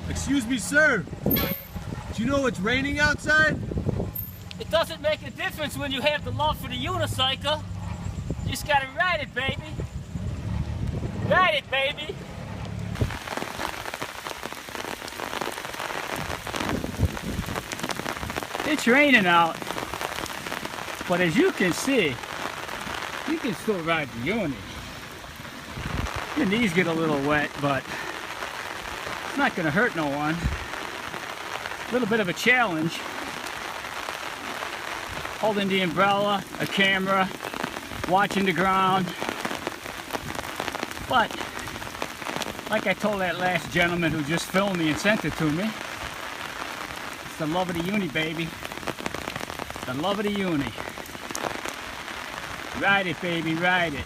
Excuse me, sir. Do you know it's raining outside? It doesn't make a difference when you have the love for the unicycle. You just gotta ride it, baby. Ride it, baby. It's raining out, but as you can see, you can still ride the uni. Your knees get a little wet, but it's not gonna hurt no one. A little bit of a challenge. Holding the umbrella, a camera, watching the ground. But, like I told that last gentleman who just filmed me and sent it to me, it's the love of the uni, baby. The love of the uni. Ride it, baby, ride it.